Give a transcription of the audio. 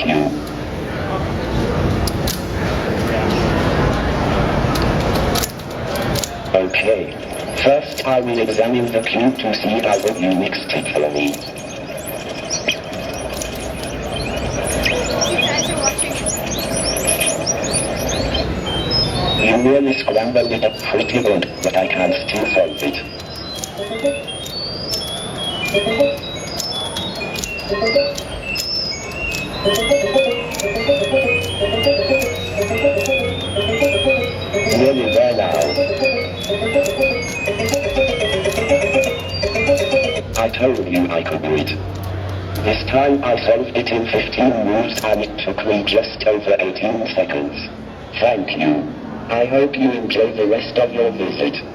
you. Okay. First I will examine the cube to see how good you mixed it for me. You really scrambled it up pretty good, but I can still solve it. Nearly there now. I told you I could do it. This time I solved it in 15 moves and it took me just over 18 seconds. Thank you. I hope you enjoy the rest of your visit.